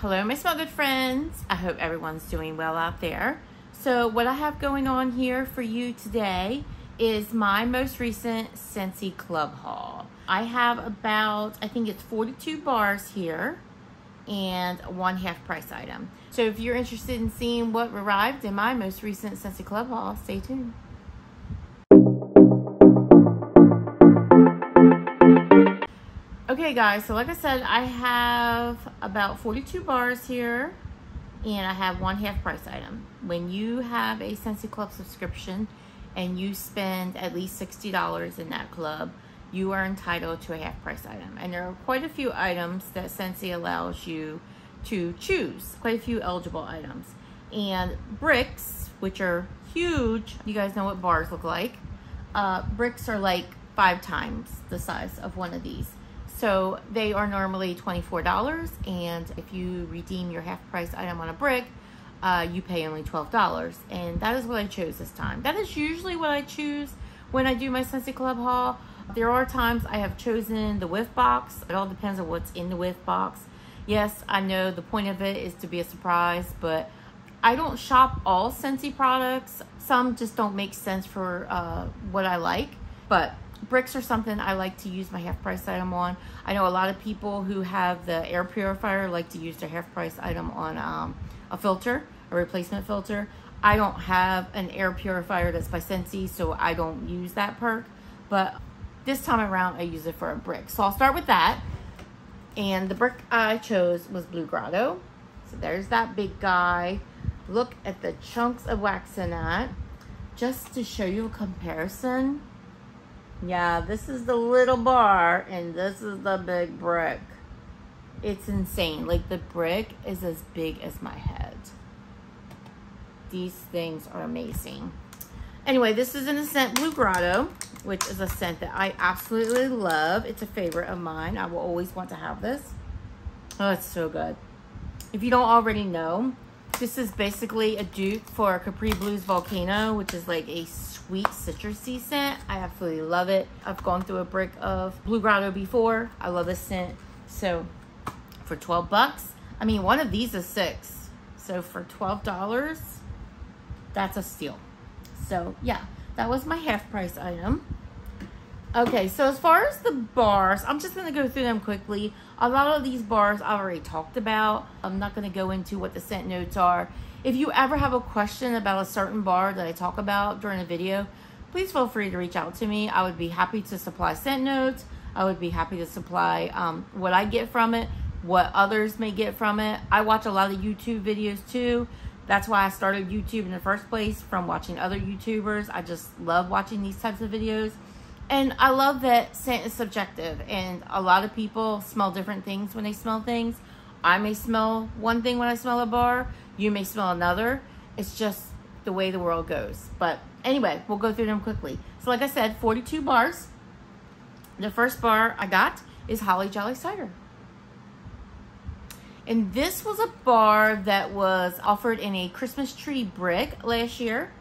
Hello, my smell good friends. I hope everyone's doing well out there. So what I have going on here for you today is my most recent Scentsy club haul. I have about, I think it's 42 bars here and one half price item. So if you're interested in seeing what arrived in my most recent Scentsy club haul, stay tuned. Okay guys, so like I said, I have about 42 bars here and I have one half price item. When you have a Scentsy Club subscription and you spend at least $60 in that club, you are entitled to a half price item. And there are quite a few items that Scentsy allows you to choose, quite a few eligible items. And bricks, which are huge, you guys know what bars look like. Bricks are like 5 times the size of one of these. So they are normally $24, and if you redeem your half price item on a brick, you pay only $12. And that is what I chose this time. That is usually what I choose when I do my Scentsy Club haul. There are times I have chosen the whiff box. It all depends on what's in the whiff box. Yes, I know the point of it is to be a surprise, but I don't shop all Scentsy products. Some just don't make sense for what I like, but bricks are something I like to use my half price item on. I know a lot of people who have the air purifier like to use their half price item on a filter, a replacement filter. I don't have an air purifier that's by Scentsy, so I don't use that perk. But this time around, I use it for a brick. So I'll start with that. And the brick I chose was Blue Grotto. So there's that big guy. Look at the chunks of wax in that. Just to show you a comparison. Yeah, this is the little bar and this is the big brick. It's insane. Like, the brick is as big as my head. These things are amazing. Anyway, this is in the scent Blue Grotto, which is a scent that I absolutely love. It's a favorite of mine. I will always want to have this. Oh, it's so good. If you don't already know, this is basically a dupe for Capri Blue's Volcano, which is like a sweet citrusy scent. I absolutely love it. I've gone through a brick of Blue Grotto before. I love this scent. So for 12 bucks, I mean, one of these is 6. So for $12, that's a steal. So yeah, that was my half price item. Okay, so as far as the bars, I'm just going to go through them quickly. A lot of these bars I've already talked about. I'm not going to go into what the scent notes are. If you ever have a question about a certain bar that I talk about during a video, please feel free to reach out to me. I would be happy to supply scent notes. I would be happy to supply what I get from it, what others may get from it. I watch a lot of YouTube videos too. That's why I started YouTube in the first place, from watching other YouTubers. I just love watching these types of videos. And I love that scent is subjective, and a lot of people smell different things when they smell things. I may smell one thing when I smell a bar. You may smell another. It's just the way the world goes. But anyway, we'll go through them quickly. So like I said, 42 bars. The first bar I got is Holly Jolly Cider. And this was a bar that was offered in a Christmas tree brick last year.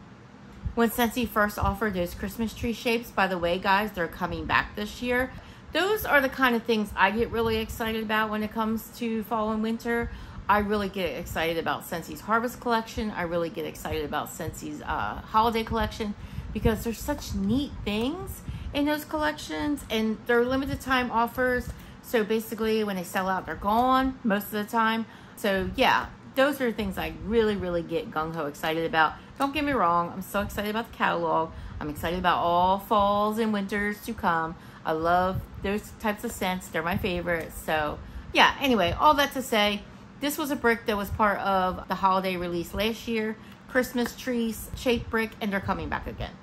When Scentsy first offered those Christmas tree shapes, by the way, guys, they're coming back this year. Those are the kind of things I get really excited about when it comes to fall and winter. I really get excited about Scentsy's Harvest Collection. I really get excited about Scentsy's Holiday Collection, because there's such neat things in those collections, and they're limited time offers. So basically, when they sell out, they're gone most of the time. So yeah, those are things I really get gung-ho excited about. Don't get me wrong, I'm so excited about the catalog. I'm excited about all falls and winters to come. I love those types of scents. They're my favorites. So yeah, anyway, all that to say, this was a brick that was part of the holiday release last year. Christmas tree shaped brick, and they're coming back again.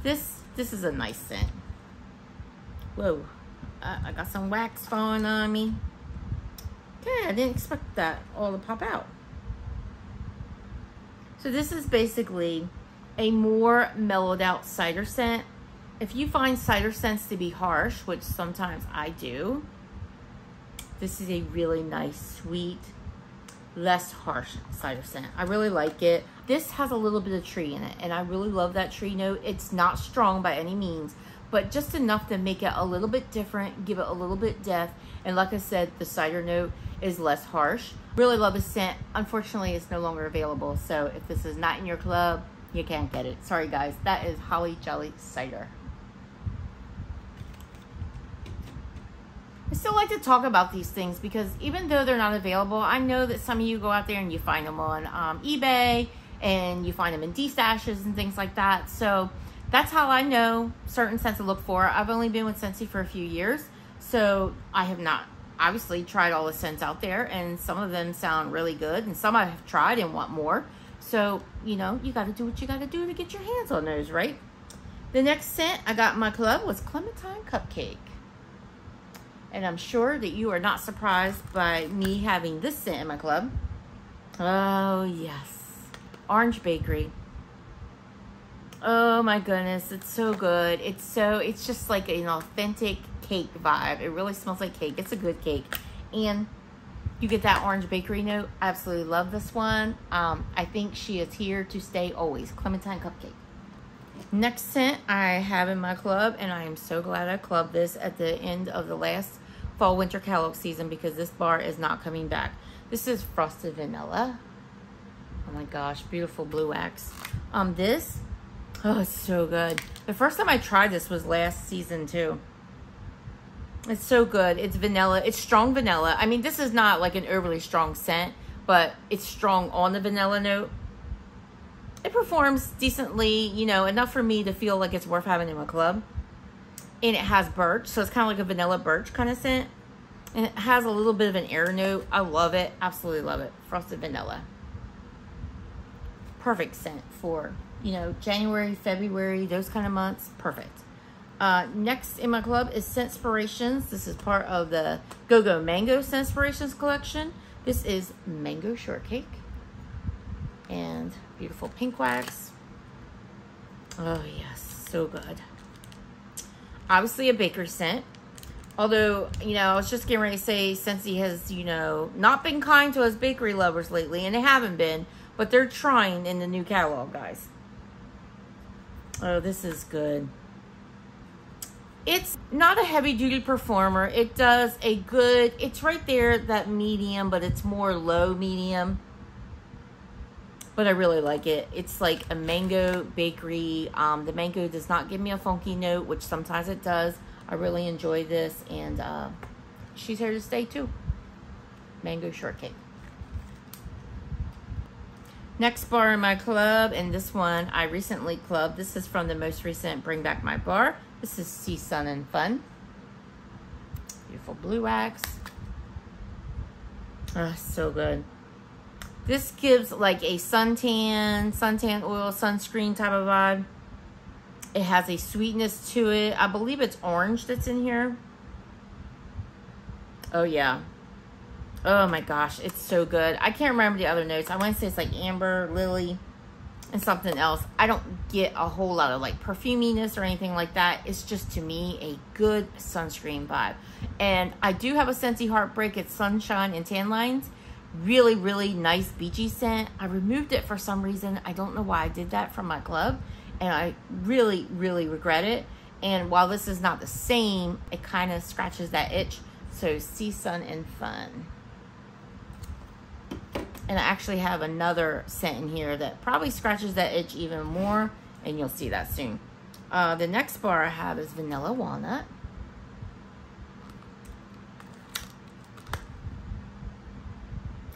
This is a nice scent. Whoa, I got some wax falling on me. Okay, I didn't expect that all to pop out. So this is basically a more mellowed out cider scent. If you find cider scents to be harsh, which sometimes I do, this is a really nice, sweet, less harsh cider scent. I really like it. This has a little bit of tree in it, and I really love that tree note. It's not strong by any means, but just enough to make it a little bit different, give it a little bit depth. And like I said, the cider note is less harsh. Really love the scent. Unfortunately, it's no longer available. So if this is not in your club, you can't get it. Sorry guys, that is Holly Jolly Cider. I still like to talk about these things because even though they're not available, I know that some of you go out there and you find them on eBay and you find them in D-stashes and things like that. So that's how I know certain scents to look for. I've only been with Scentsy for a few years, so I have not obviously tried all the scents out there, and some of them sound really good and some I have tried and want more. So, you know, you got to do what you got to do to get your hands on those, right? The next scent I got in my club was Clementine Cupcake. And I'm sure that you are not surprised by me having this scent in my club. Oh, yes. Orange Bakery. Oh, my goodness. It's so good. It's just like an authentic cake vibe. It really smells like cake. It's a good cake. And you get that Orange Bakery note. I absolutely love this one. I think she is here to stay always. Clementine Cupcake. Next scent I have in my club, and I am so glad I clubbed this at the end of the last fall winter catalog season because this bar is not coming back. This is Frosted Vanilla. Oh my gosh, beautiful blue wax. This, oh, it's so good. The first time I tried this was last season too. It's so good. It's vanilla. It's strong vanilla. I mean, this is not like an overly strong scent, but it's strong on the vanilla note. It performs decently, you know, enough for me to feel like it's worth having in my club. And it has birch, so it's kind of like a vanilla birch kind of scent. And it has a little bit of an air note. I love it. Absolutely love it. Frosted Vanilla. Perfect scent for, you know, January, February, those kind of months. Perfect. Next in my club is Scentspirations. This is part of the Go-Go Mango Scentspirations collection. This is Mango Shortcake. And beautiful pink wax. Oh, yes. So good. Obviously a bakery scent. Although, you know, I was just getting ready to say Scentsy has, you know, not been kind to us bakery lovers lately. And they haven't been. But they're trying in the new catalog, guys. Oh, this is good. It's not a heavy-duty performer. It does a good... It's right there, that medium, but it's more low medium. But I really like it. It's like a mango bakery. The mango does not give me a funky note, which sometimes it does. I really enjoy this, and she's here to stay too. Mango Shortcake. Next bar in my club, and this one I recently clubbed. This is from the most recent Bring Back My Bar. This is Sea, Sun, and Fun. Beautiful blue wax. Oh, so good. This gives like a suntan oil, sunscreen type of vibe. It has a sweetness to it. I believe it's orange that's in here. Oh, yeah. Oh, my gosh. It's so good. I can't remember the other notes. I want to say it's like amber, lily, and something else. I don't get a whole lot of like perfuminess or anything like that. It's just, to me, a good sunscreen vibe. And I do have a Scentsy Heartbreak. It's Sunshine and Tan Lines. Really, really nice beachy scent. I removed it for some reason. I don't know why I did that from my club. And I really, really regret it. And while this is not the same, it kind of scratches that itch. So, Sea, Sun, and Fun. And I actually have another scent in here that probably scratches that itch even more. And you'll see that soon. The next bar I have is Vanilla Walnut.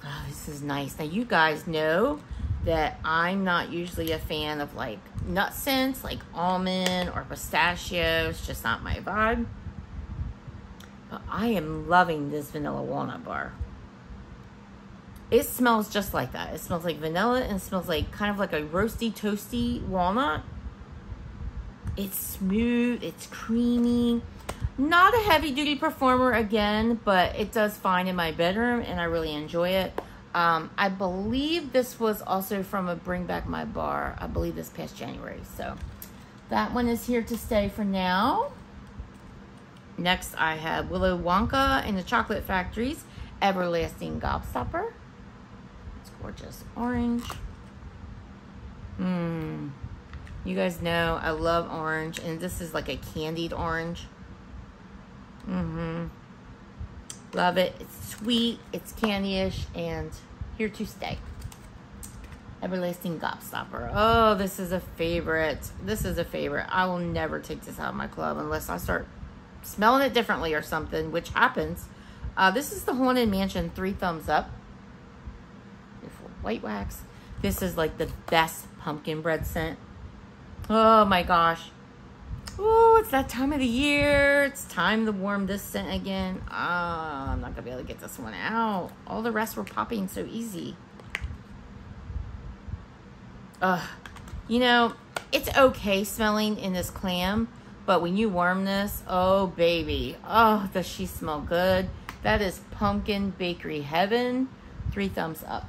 Oh, this is nice. Now, you guys know that I'm not usually a fan of like nut scents, like almond or pistachio. It's just not my vibe. But I am loving this Vanilla Walnut bar. It smells just like that. It smells like vanilla and it smells like kind of like a roasty, toasty walnut. It's smooth. It's creamy. Not a heavy-duty performer again, but it does fine in my bedroom and I really enjoy it. I believe this was also from a Bring Back My Bar, I believe this past January. So that one is here to stay for now. Next, I have Willow Wonka and the Chocolate Factory's Everlasting Gobstopper. It's gorgeous orange. You You guys know I love orange, and this is like a candied orange. Love it. It's sweet, it's candy-ish, and here to stay. Everlasting Gobstopper. Oh, this is a favorite. This is a favorite. I will never take this out of my club unless I start smelling it differently or something, which happens. This is the Haunted Mansion 3 Thumbs Up. Beautiful white wax. This is like the best pumpkin bread scent. Oh my gosh. Oh, it's that time of the year. It's time to warm this scent again. I'm not gonna be able to get this one out. All the rest were popping so easy. You know, it's okay smelling in this clam, but when you warm this, oh baby, oh, does she smell good. That is Pumpkin Bakery Heaven. 3 thumbs up.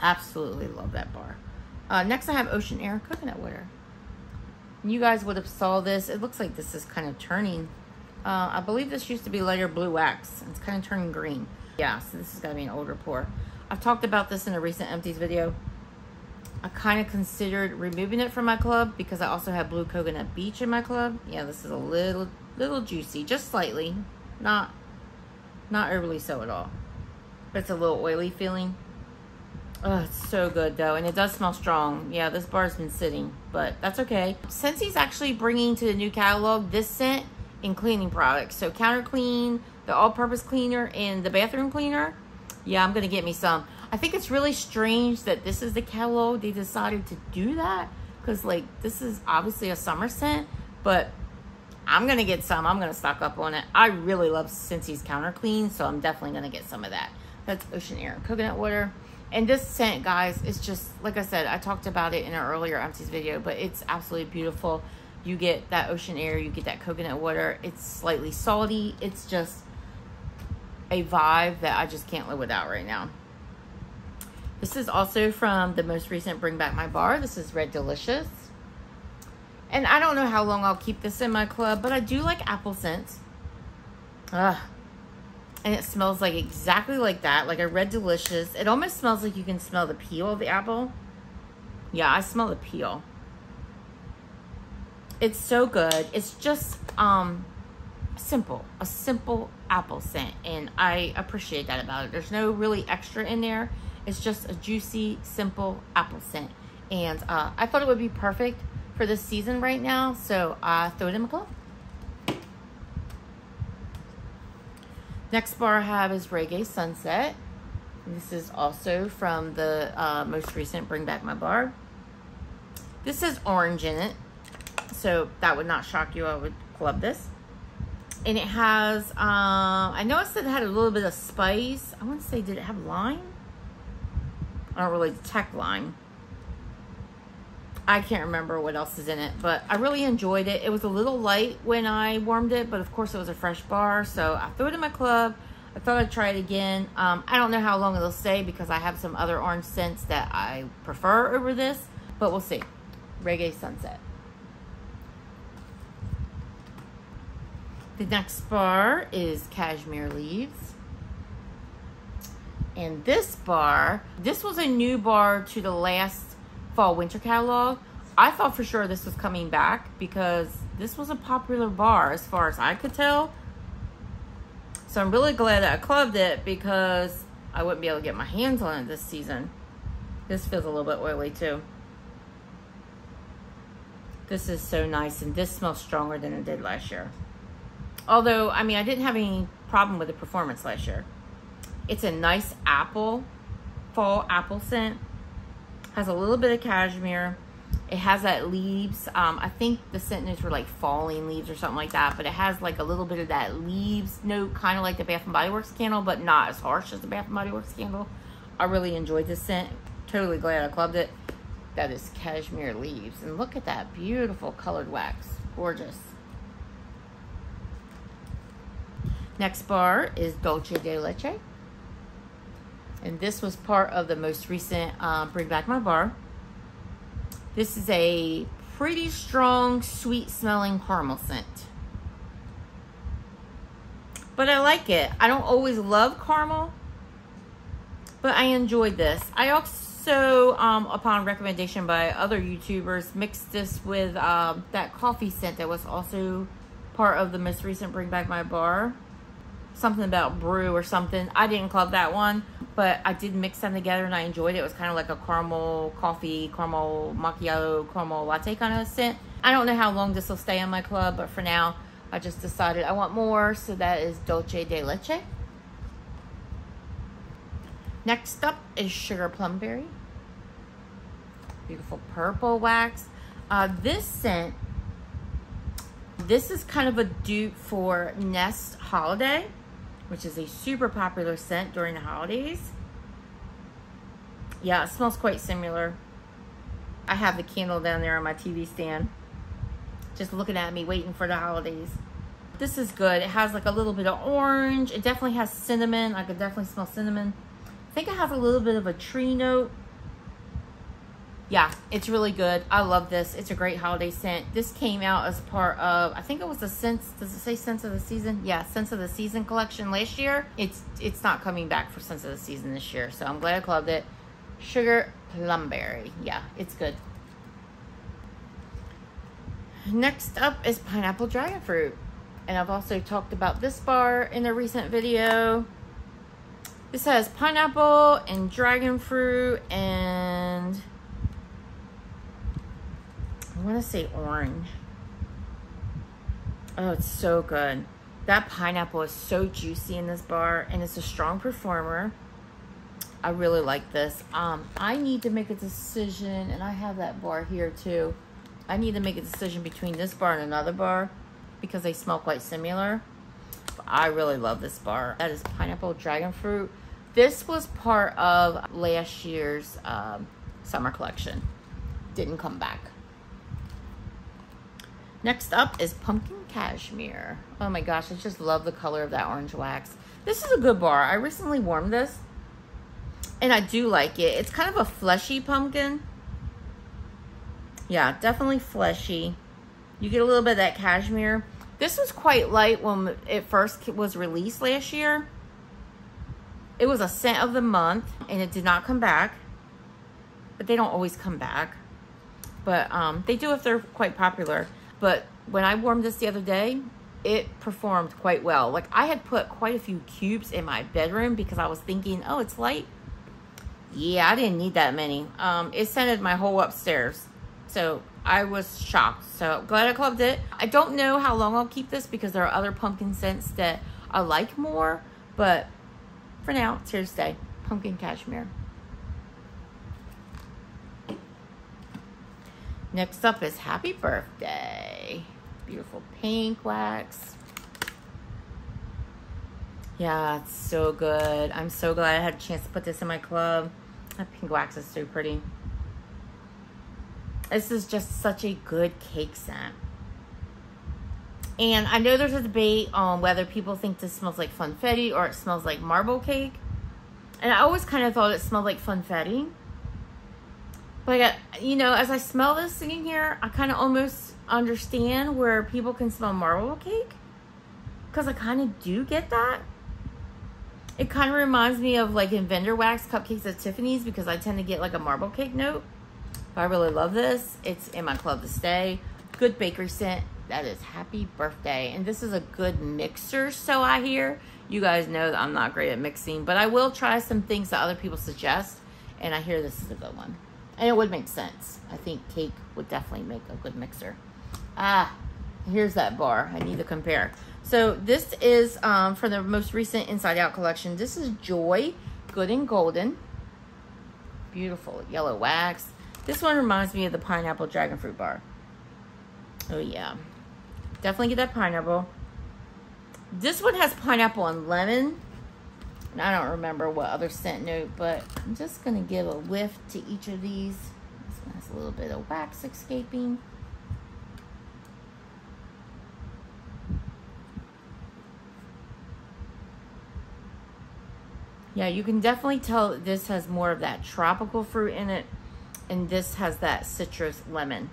Absolutely love that bar. Next I have Ocean Air Coconut Water. You guys would have saw this. It looks like this is kind of turning. I believe this used to be lighter blue wax. It's kind of turning green. Yeah, so this has got to be an older pour. I've talked about this in a recent empties video. I kind of considered removing it from my club because I also have Blue Coconut Beach in my club. Yeah, this is a little juicy, just slightly. Not overly so at all. But it's a little oily feeling. Oh, it's so good though, and it does smell strong. Yeah, this bar's been sitting, but that's okay. Scentsy's actually bringing to the new catalog this scent in cleaning products. So Counter Clean, the all-purpose cleaner, and the bathroom cleaner. Yeah, I'm gonna get me some. I think it's really strange that this is the catalog. They decided to do that because like this is obviously a summer scent, but I'm gonna get some. I'm gonna stock up on it. I really love Scentsy's Counter Clean, so I'm definitely gonna get some of that. That's Ocean Air Coconut Water. And this scent, guys, is just, like I said, I talked about it in an earlier empties video, but it's absolutely beautiful. You get that ocean air, you get that coconut water. It's slightly salty. It's just a vibe that I just can't live without right now. This is also from the most recent Bring Back My Bar. This is Red Delicious. And I don't know how long I'll keep this in my club, but I do like apple scents. And it smells like exactly like that, like a Red Delicious. It almost smells like you can smell the peel of the apple. Yeah, I smell the peel. It's so good. It's just simple, a simple apple scent, and I appreciate that about it. There's no really extra in there. It's just a juicy, simple apple scent, and I thought it would be perfect for this season right now, so I throw it in my club. Next bar I have is Reggae Sunset. This is also from the most recent Bring Back My Bar. This has orange in it, so that would not shock you. I would club this. And it has, I noticed that it had a little bit of spice. I want to say, did it have lime? I don't really detect lime. I can't remember what else is in it, but I really enjoyed it. It was a little light when I warmed it, but of course it was a fresh bar, so I threw it in my club. I thought I'd try it again. I don't know how long it'll stay because I have some other orange scents that I prefer over this, but we'll see. Reggae Sunset. The next bar is Cashmere Leaves. And this bar, this was a new bar to the last fall winter catalog. I thought for sure this was coming back because this was a popular bar as far as I could tell. So I'm really glad that I clubbed it because I wouldn't be able to get my hands on it this season. This feels a little bit oily too. This is so nice, and this smells stronger than it did last year. Although, I mean, I didn't have any problem with the performance last year. It's a nice apple, fall apple scent. Has a little bit of cashmere. It has that leaves. I think the scent notes were like falling leaves or something like that, but it has like a little bit of that leaves note, kind of like the Bath & Body Works candle, but not as harsh as the Bath & Body Works candle. I really enjoyed this scent. Totally glad I clubbed it. That is Cashmere Leaves. And look at that beautiful colored wax. Gorgeous. Next bar is Dolce de Leche. And this was part of the most recent Bring Back My Bar. This is a pretty strong, sweet smelling caramel scent. But I like it. I don't always love caramel, but I enjoyed this. I also, upon recommendation by other YouTubers, mixed this with that coffee scent that was also part of the most recent Bring Back My Bar. Something about brew or something. I didn't club that one, but I did mix them together and I enjoyed it. It was kind of like a caramel coffee, caramel macchiato, caramel latte kind of scent. I don't know how long this will stay on my club, but for now, I just decided I want more. So that is Dulce de Leche. Next up is Sugar Plumberry. Beautiful purple wax. This scent, this is kind of a dupe for Nest Holiday, which is a super popular scent during the holidays. Yeah, it smells quite similar. I have the candle down there on my TV stand, just looking at me, waiting for the holidays. This is good. It has like a little bit of orange. It definitely has cinnamon. I could definitely smell cinnamon. I think it has a little bit of a tree note. Yeah, it's really good. I love this. It's a great holiday scent. This came out as part of, I think it was the Scents, does it say Scents of the Season? Yeah, Scents of the Season collection last year. It's not coming back for Scents of the Season this year, so I'm glad I clubbed it. Sugar Plumberry. Yeah, it's good. Next up is Pineapple Dragon Fruit. And I've also talked about this bar in a recent video. This has pineapple and dragon fruit and I want to say orange. Oh, it's so good. That pineapple is so juicy in this bar and it's a strong performer. I really like this. I need to make a decision, and I have that bar here too. I need to make a decision between this bar and another bar because they smell quite similar. But I really love this bar. That is Pineapple Dragon Fruit. This was part of last year's summer collection. Didn't come back. Next up is Pumpkin Cashmere. Oh my gosh, I just love the color of that orange wax. This is a good bar. I recently warmed this, and I do like it. It's kind of a fleshy pumpkin. Yeah, definitely fleshy. You get a little bit of that cashmere. This was quite light when it first was released last year. It was a scent of the month, and it did not come back. But they don't always come back. But they do if they're quite popular. But when I warmed this the other day, it performed quite well. Like, I had put quite a few cubes in my bedroom because I was thinking, oh, it's light. Yeah, I didn't need that many. It scented my whole upstairs. So I was shocked. So glad I clubbed it. I don't know how long I'll keep this because there are other pumpkin scents that I like more. But for now, it's here to stay. Pumpkin Cashmere. Next up is Happy Birthday. Beautiful pink wax. Yeah, it's so good. I'm so glad I had a chance to put this in my club. That pink wax is so pretty. This is just such a good cake scent. And I know there's a debate on whether people think this smells like funfetti or it smells like marble cake. And I always kind of thought it smelled like funfetti. But, you know, as I smell this sitting here, I kind of almost understand where people can smell marble cake. Because I kind of do get that. It kind of reminds me of like in vendor wax cupcakes at Tiffany's because I tend to get like a marble cake note. But I really love this. It's in my club to stay. Good bakery scent. That is Happy Birthday. And this is a good mixer, so I hear. You guys know that I'm not great at mixing. But I will try some things that other people suggest. And I hear this is a good one. And it would make sense. I think cake would definitely make a good mixer. Ah, here's that bar. I need to compare. So this is for the most recent Inside Out collection. This is Joy Good and Golden. Beautiful yellow wax. This one reminds me of the Pineapple Dragon Fruit bar. Oh yeah. Definitely get that pineapple. This one has pineapple and lemon. And I don't remember what other scent note, but I'm just going to give a whiff to each of these. This one has a little bit of wax escaping. Yeah, you can definitely tell that this has more of that tropical fruit in it. And this has that citrus lemon.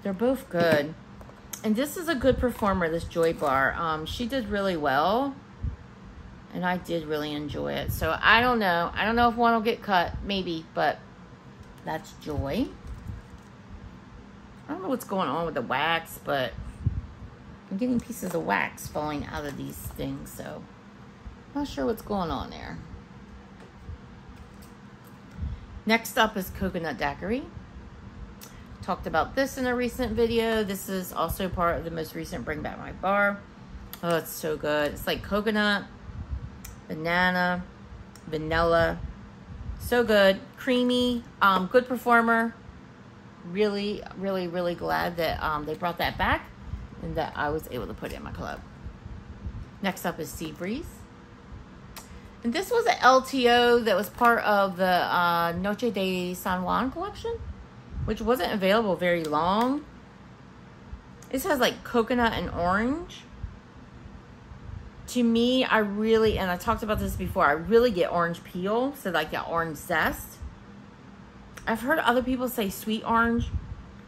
They're both good. And this is a good performer, this Joy bar. She did really well. And I did really enjoy it. So I don't know. I don't know if one will get cut. Maybe. But that's Joy. I don't know what's going on with the wax. But I'm getting pieces of wax falling out of these things. So I'm not sure what's going on there. Next up is Coconut Daiquiri. Talked about this in a recent video. This is also part of the most recent Bring Back My Bar. Oh, it's so good. It's like coconut, banana, vanilla. So good. Creamy. Good performer. Really, really, really glad that they brought that back and that I was able to put it in my club. Next up is Sea Breeze. And this was an LTO that was part of the Noche de San Juan collection, which wasn't available very long. This has like coconut and orange. To me, I really, and I talked about this before, I really get orange peel, so like that orange zest. I've heard other people say sweet orange.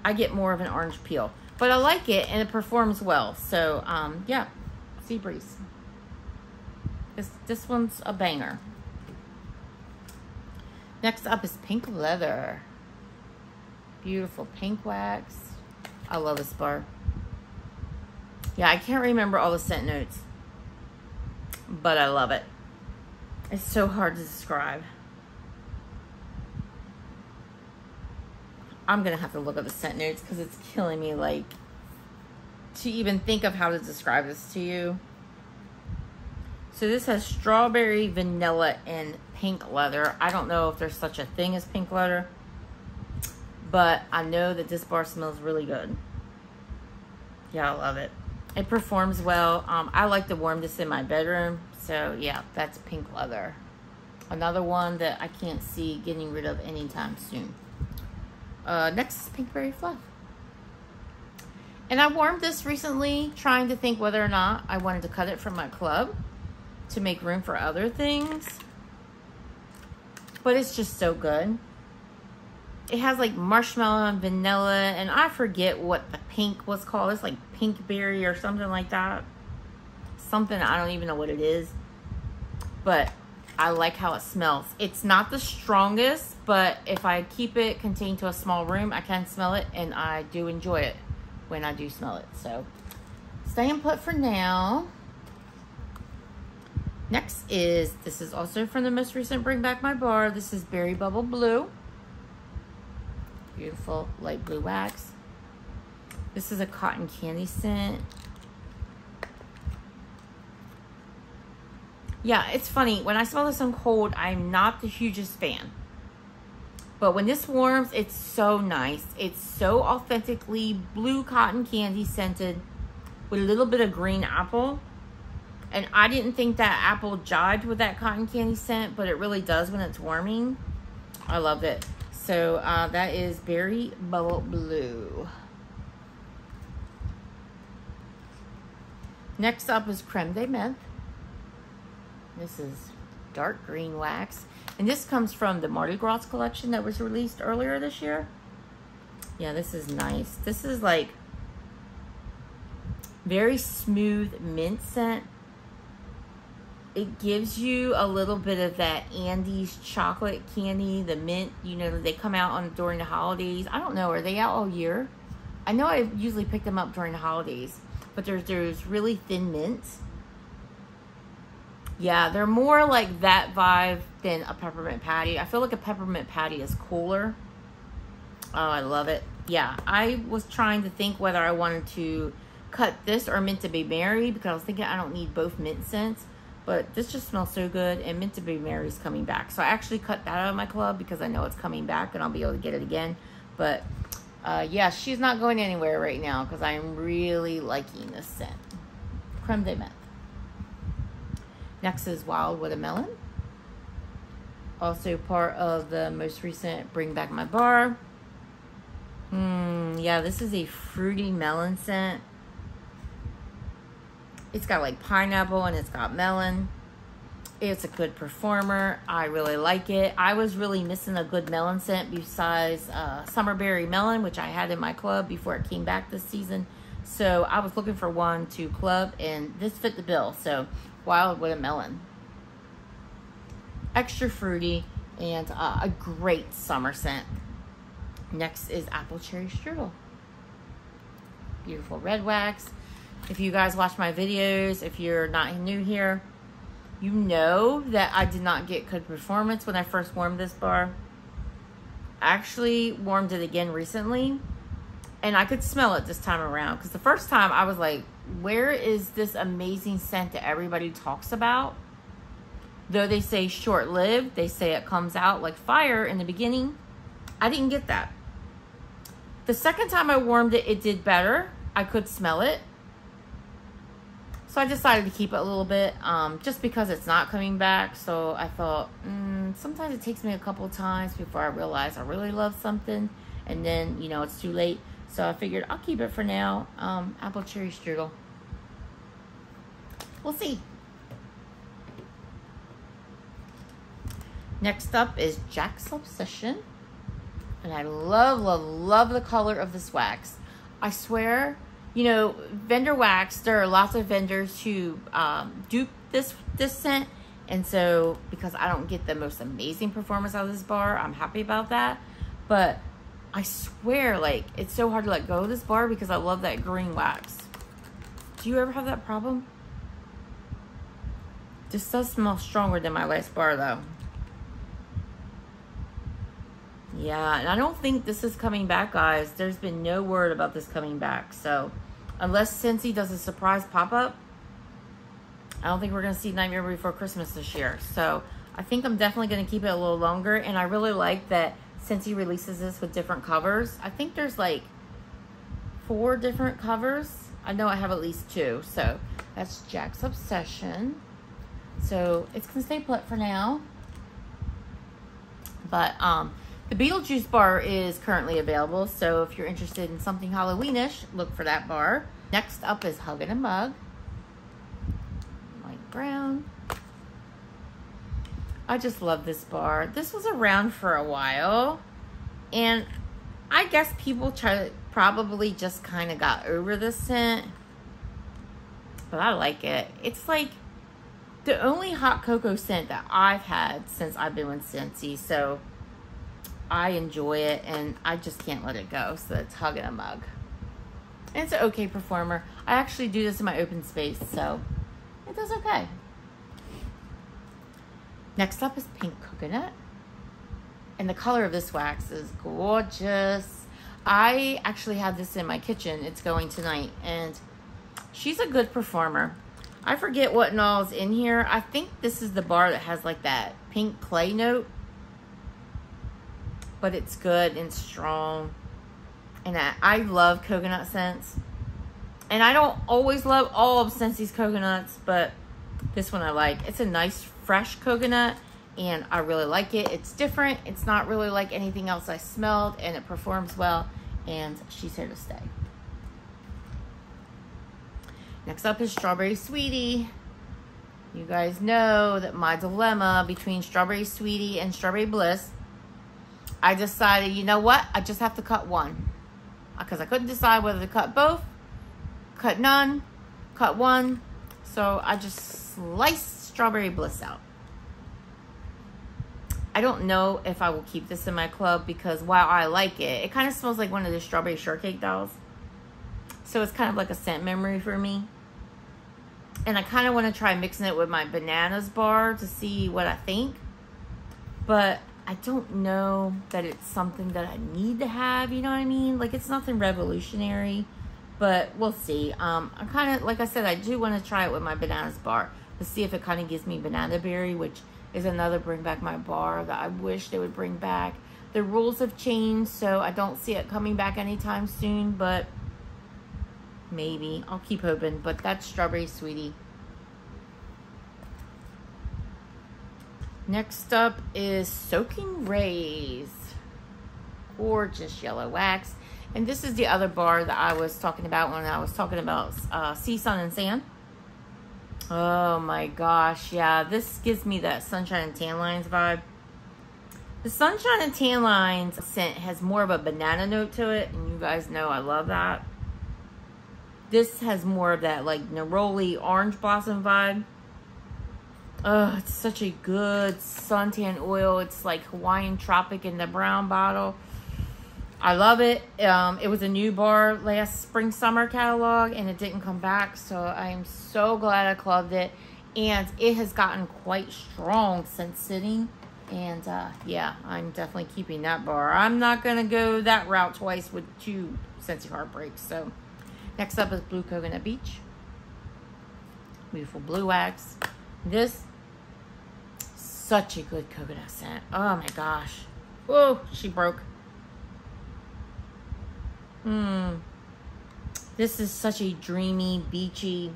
I get more of an orange peel, but I like it and it performs well. So yeah, Sea Breeze. This one's a banger. Next up is Pink Leather. Beautiful pink wax. I love this bar. Yeah, I can't remember all the scent notes, but I love it. It's so hard to describe. I'm gonna have to look at the scent notes because it's killing me, like, to even think of how to describe this to you. So this has strawberry, vanilla, and pink leather. I don't know if there's such a thing as pink leather, but I know that this bar smells really good. Yeah, I love it. It performs well. I like to warm this in my bedroom. So yeah, that's Pink Leather. Another one that I can't see getting rid of anytime soon. Next is Pinkberry Fluff. And I warmed this recently, trying to think whether or not I wanted to cut it from my club to make room for other things. But it's just so good. It has like marshmallow and vanilla, and I forget what the pink was called. It's like pink berry or something like that. Something, I don't even know what it is. But I like how it smells. It's not the strongest, but if I keep it contained to a small room, I can smell it, and I do enjoy it when I do smell it. So staying put for now. Next is, this is also from the most recent Bring Back My Bar. This is Berry Bubble Blue. Beautiful light blue wax. This is a cotton candy scent. Yeah, it's funny. When I smell this on cold, I'm not the hugest fan. But when this warms, it's so nice. It's so authentically blue cotton candy scented with a little bit of green apple. And I didn't think that apple jived with that cotton candy scent, but it really does when it's warming. I love it. So that is Berry Bubble Blue. Next up is Creme de Menthe. This is dark green wax. And this comes from the Mardi Gras collection that was released earlier this year. Yeah, this is nice. This is like very smooth mint scent. It gives you a little bit of that Andes chocolate candy, the mint, you know, they come out on during the holidays. I don't know, are they out all year? I know I usually pick them up during the holidays, but there's really thin mints. Yeah, they're more like that vibe than a peppermint patty. I feel like a peppermint patty is cooler. Oh, I love it. Yeah, I was trying to think whether I wanted to cut this or Mint to Be Merry because I was thinking I don't need both mint scents. But this just smells so good, and Mint to Be Merry is coming back. So I actually cut that out of my club because I know it's coming back and I'll be able to get it again. But yeah, she's not going anywhere right now because I'm really liking this scent. Creme de Menthe. Next is Wild Watermelon. Also part of the most recent Bring Back My Bar. Yeah, this is a fruity melon scent. It's got like pineapple and it's got melon. It's a good performer. I really like it. I was really missing a good melon scent besides Summerberry Melon, which I had in my club before it came back this season. So I was looking for one to club, and this fit the bill. So Wild Watermelon. extra fruity, and a great summer scent. Next is apple cherry strudel. Beautiful red wax. If you guys watch my videos, if you're not new here, you know that I did not get good performance when I first warmed this bar. I actually warmed it again recently, and I could smell it this time around, because the first time I was like, where is this amazing scent that everybody talks about? Though they say short-lived, they say it comes out like fire in the beginning. I didn't get that. The second time I warmed it, it did better. I could smell it. So I decided to keep it a little bit, just because it's not coming back. So I thought, sometimes it takes me a couple of times before I realize I really love something. And then, you know, it's too late. So I figured I'll keep it for now. Apple cherry strudel. We'll see. Next up is Jack's Obsession. And I love, love, love the color of this wax. I swear, you know, vendor wax, there are lots of vendors who dupe this scent. And so, because I don't get the most amazing performance out of this bar, I'm happy about that. But I swear, like, it's so hard to let go of this bar because I love that green wax. Do you ever have that problem? This does smell stronger than my last bar, though. Yeah, and I don't think this is coming back, guys. There's been no word about this coming back. So, unless Scentsy does a surprise pop-up, I don't think we're going to see Nightmare Before Christmas this year. So, I think I'm definitely going to keep it a little longer. And I really like that Scentsy releases this with different covers. I think there's like 4 different covers. I know I have at least 2. So, that's Jack's Obsession. So, it's going to stay put for now. But, the Beetlejuice bar is currently available, so if you're interested in something Halloweenish, look for that bar. Next up is Hug in a Mug. Light brown. I just love this bar. This was around for a while, and I guess people probably just kind of got over this scent, but I like it. It's like the only hot cocoa scent that I've had since I've been with Scentsy, so I enjoy it, and I just can't let it go. So it's Hug in a Mug. And it's an okay performer. I actually do this in my open space, so it does okay. Next up is Pink Coconut. And the color of this wax is gorgeous. I actually have this in my kitchen. It's going tonight, and she's a good performer. I forget what all is in here. I think this is the bar that has like that pink clay note. But it's good and strong. And I love coconut scents. And I don't always love all of Scentsy's coconuts, but this one I like. It's a nice fresh coconut, and I really like it. It's different. It's not really like anything else I smelled, and it performs well, and she's here to stay. Next up is Strawberry Sweetie. You guys know that my dilemma between Strawberry Sweetie and Strawberry Bliss, I decided, you know what? I just have to cut one. Because I couldn't decide whether to cut both, cut none, cut one. So I just sliced Strawberry Bliss out. I don't know if I will keep this in my club because while I like it, it kind of smells like one of the strawberry shortcake dolls. So it's kind of like a scent memory for me. And I kind of want to try mixing it with my bananas bar to see what I think. But I don't know that it's something that I need to have, you know what I mean? Like, it's nothing revolutionary, but we'll see. I'm kind of, like I said, I do want to try it with my bananas bar to see if it kind of gives me banana berry, which is another bring back my bar that I wish they would bring back. The rules have changed, so I don't see it coming back anytime soon, but maybe. I'll keep hoping, but that's Strawberry Sweetie. Next up is Soaking Rays. Gorgeous yellow wax. And this is the other bar that I was talking about when I was talking about Sea, Sun, and Sand. Oh my gosh, yeah. This gives me that Sunshine and Tan Lines vibe. The Sunshine and Tan Lines scent has more of a banana note to it, and you guys know I love that. This has more of that like neroli orange blossom vibe. Oh, it's such a good suntan oil. It's like Hawaiian Tropic in the brown bottle. I love it. It was a new bar last spring summer catalog and it didn't come back, so I am so glad I clubbed it. And it has gotten quite strong since sitting. And yeah, I'm definitely keeping that bar. I'm not gonna go that route twice with 2 Scentsy Heartbreaks. So next up is Blue Coconut Beach. Beautiful blue wax. This, such a good coconut scent. Oh my gosh. Whoa, she broke. This is such a dreamy, beachy,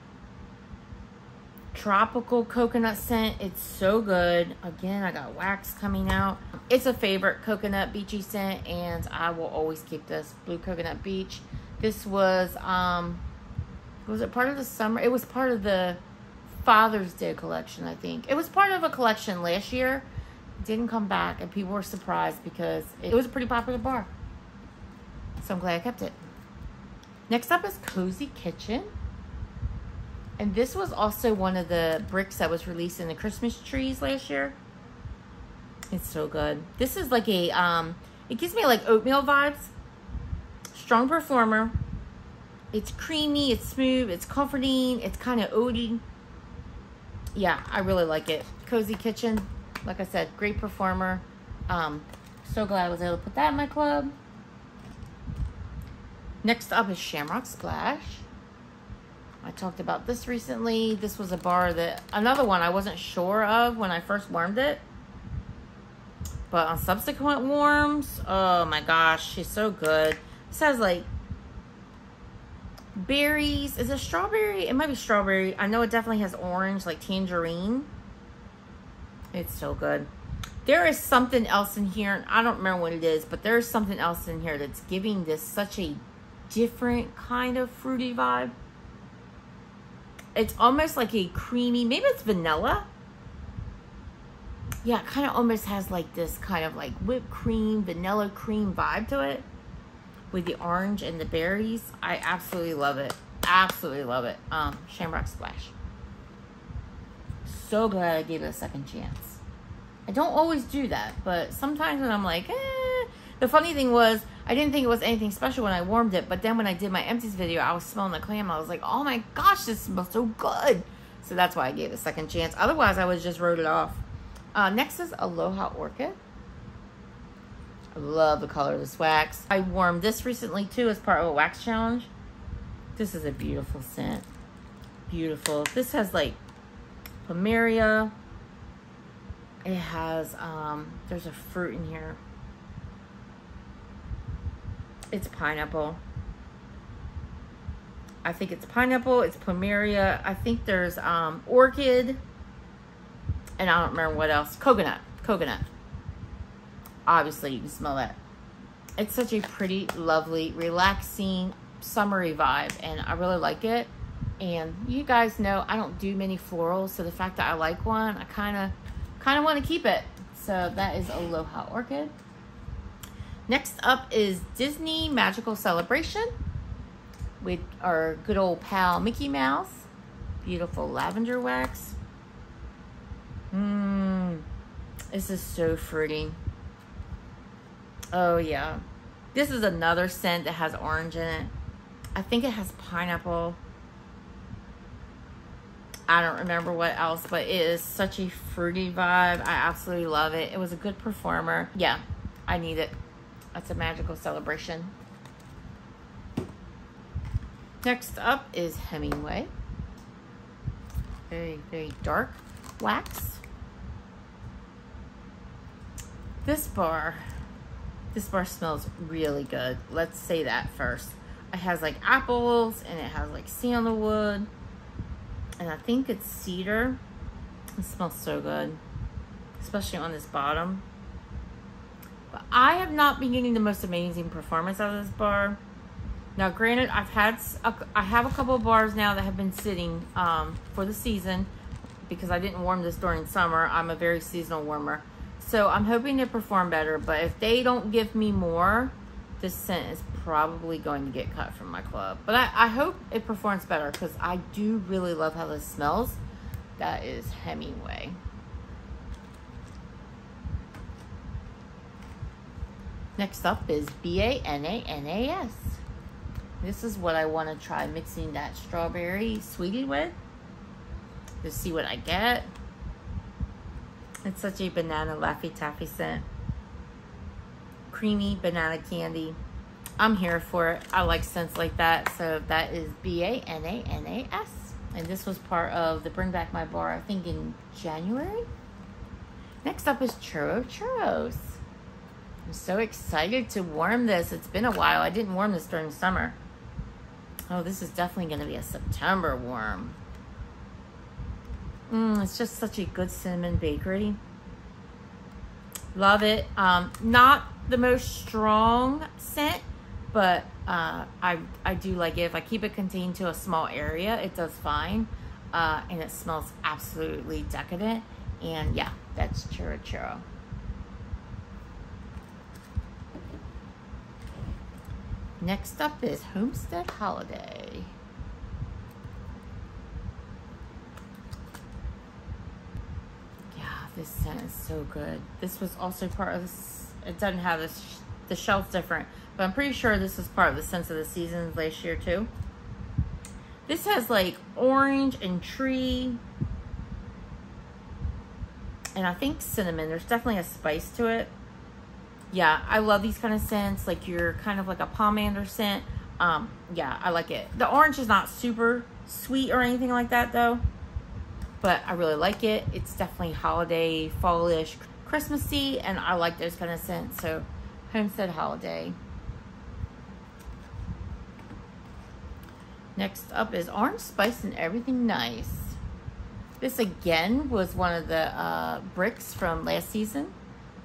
tropical coconut scent. It's so good. Again, I got wax coming out. It's a favorite coconut beachy scent, and I will always keep this. Blue Coconut Beach. This was it part of the summer? It was part of the Father's Day collection, I think. It was part of a collection last year. It didn't come back, and people were surprised because it was a pretty popular bar. So I'm glad I kept it. Next up is Cozy Kitchen. And this was also one of the bricks that was released in the Christmas trees last year. It's so good. This is like a, it gives me like oatmeal vibes. Strong performer. It's creamy, it's smooth, it's comforting, it's kind of oaty. Yeah, I really like it. Cozy Kitchen, like I said, great performer. So glad I was able to put that in my club. Next up is Shamrock Splash. I talked about this recently. This was a bar that, another one I wasn't sure of when I first warmed it. But on subsequent warms, oh my gosh, she's so good. This has like berries. Is it strawberry? It might be strawberry. I know it definitely has orange, like tangerine. It's so good. There is something else in here, and I don't remember what it is, but there is something else in here that's giving this such a different kind of fruity vibe. It's almost like a creamy, maybe it's vanilla. Yeah, it kind of almost has like this kind of like whipped cream, vanilla cream vibe to it with the orange and the berries. I absolutely love it. Absolutely love it. Shamrock Splash. So glad I gave it a second chance. I don't always do that, but sometimes when I'm like, The funny thing was, I didn't think it was anything special when I warmed it, but then when I did my empties video, I was smelling the clam. I was like, oh my gosh, this smells so good. So that's why I gave it a second chance. Otherwise, I would just wrote it off. Next is Aloha Orchid. I love the color of this wax. I warmed this recently too as part of a wax challenge. This is a beautiful scent. Beautiful. This has like plumeria. It has, there's a fruit in here. It's pineapple. I think it's pineapple. It's plumeria. I think there's orchid. And I don't remember what else. Coconut. Coconut. Obviously, you can smell that. It's such a pretty, lovely, relaxing, summery vibe. And I really like it. And you guys know I don't do many florals. So the fact that I like one, I kind of want to keep it. So that is Aloha Orchid. Next up is Disney Magical Celebration with our good old pal Mickey Mouse. Beautiful lavender wax. This is so fruity. Oh yeah. This is another scent that has orange in it. I think it has pineapple. I don't remember what else, but it is such a fruity vibe. I absolutely love it. It was a good performer. Yeah, I need it. That's a Magical Celebration. Next up is Hemingway. Very, very dark wax. This bar smells really good. Let's say that first. It has like apples and it has like sandalwood. And I think it's cedar. It smells so good, especially on this bottom. But I have not been getting the most amazing performance out of this bar. Now, granted, I have a couple of bars now that have been sitting for the season because I didn't warm this during summer. I'm a very seasonal warmer. So I'm hoping to perform better. But if they don't give me more, this scent is probably going to get cut from my club. But I hope it performs better because I do really love how this smells. That is Hemingway. Next up is Bananas. This is what I want to try mixing that strawberry sweetie with. To see what I get. It's such a banana Laffy Taffy scent. Creamy banana candy. I'm here for it. I like scents like that. So that is Bananas. And this was part of the Bring Back My Bar, I think in January. Next up is Churros. I'm so excited to warm this. It's been a while. I didn't warm this during summer. Oh, this is definitely going to be a September warm. It's just such a good cinnamon bakery. Love it. Not the most strong scent, but I do like it. If I keep it contained to a small area, it does fine. And it smells absolutely decadent. And yeah, that's Churro. Next up is Homestead Holiday. Yeah, this scent is so good. This was also part of this. It doesn't have this, the shelf's different, but I'm pretty sure this was part of the Scents of the Seasons last year too. This has like orange and tree, and I think cinnamon. There's definitely a spice to it. Yeah, I love these kind of scents. Like you're kind of like a pomander scent. Yeah, I like it. The orange is not super sweet or anything like that though, but I really like it. It's definitely holiday, fallish, Christmassy, and I like those kind of scents. So Homestead Holiday. Next up is Orange Spice and Everything Nice. This again was one of the bricks from last season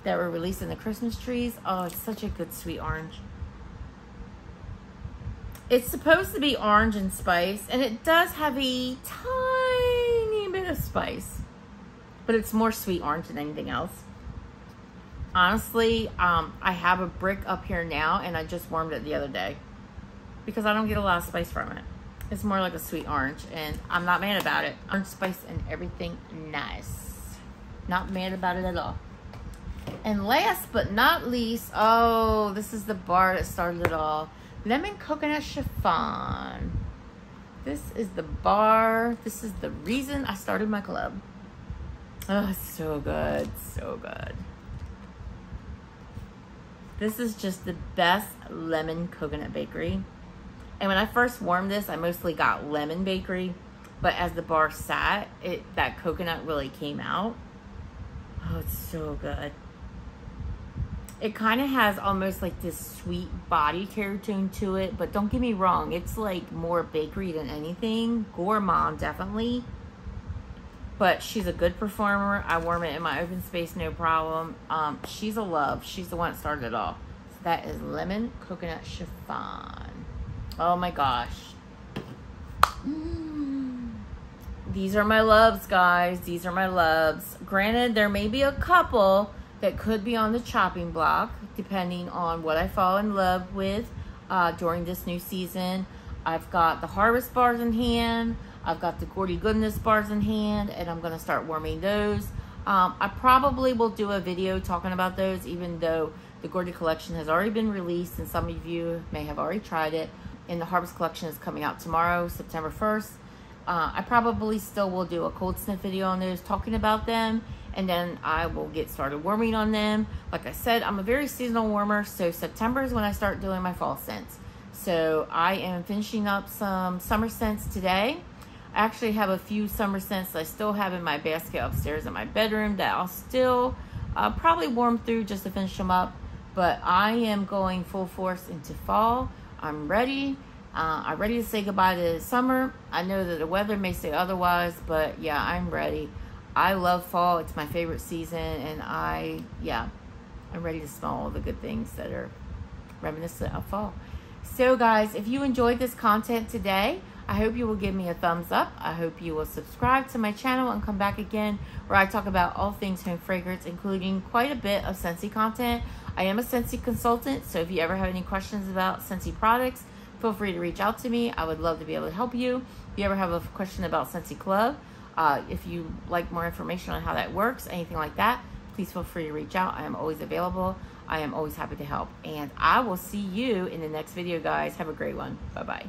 that were released in the Christmas trees. Oh, it's such a good sweet orange. It's supposed to be orange and spice, and it does have a tiny bit of spice, but it's more sweet orange than anything else. Honestly, I have a brick up here now, and I just warmed it the other day because I don't get a lot of spice from it. It's more like a sweet orange, and I'm not mad about it. Orange Spice and Everything Nice. Not mad about it at all. And last but not least, oh, this is the bar that started it all. Lemon Coconut Chiffon. This is the bar. This is the reason I started my club. Oh, it's so good. So good. This is just the best lemon coconut bakery. And when I first warmed this, I mostly got lemon bakery. But as the bar sat, that coconut really came out. Oh, it's so good. It kind of has almost like this sweet body care tone to it, but don't get me wrong, it's like more bakery than anything. Gourmand, definitely. But she's a good performer. I warm it in my open space, no problem. She's a love. She's the one that started it all. So that is Lemon Coconut Chiffon. Oh my gosh. These are my loves, guys. These are my loves. Granted, there may be a couple that could be on the chopping block, depending on what I fall in love with during this new season. I've got the Harvest bars in hand. I've got the Gordy Goodness bars in hand, and I'm going to start warming those. I probably will do a video talking about those, even though the Gordy collection has already been released, and some of you may have already tried it. And the Harvest collection is coming out tomorrow, September 1st. I probably still will do a cold sniff video on those, talking about them, and then I will get started warming on them. Like I said, I'm a very seasonal warmer, so September is when I start doing my fall scents. So I am finishing up some summer scents today. I actually have a few summer scents I still have in my basket upstairs in my bedroom that I'll still probably warm through just to finish them up. But I am going full force into fall. I'm ready. I'm ready to say goodbye to summer. I know that the weather may say otherwise, but yeah, I'm ready. I love fall. It's my favorite season, and I'm ready to smell all the good things that are reminiscent of fall. So guys, if you enjoyed this content today, I hope you will give me a thumbs up. I hope you will subscribe to my channel and come back again, where I talk about all things home fragrance, including quite a bit of Scentsy content. I am a Scentsy consultant, so if you ever have any questions about Scentsy products, feel free to reach out to me. I would love to be able to help you. If you ever have a question about Scentsy Club, If you like more information on how that works, anything like that, please feel free to reach out. I am always available. I am always happy to help. And I will see you in the next video, guys. Have a great one. Bye-bye.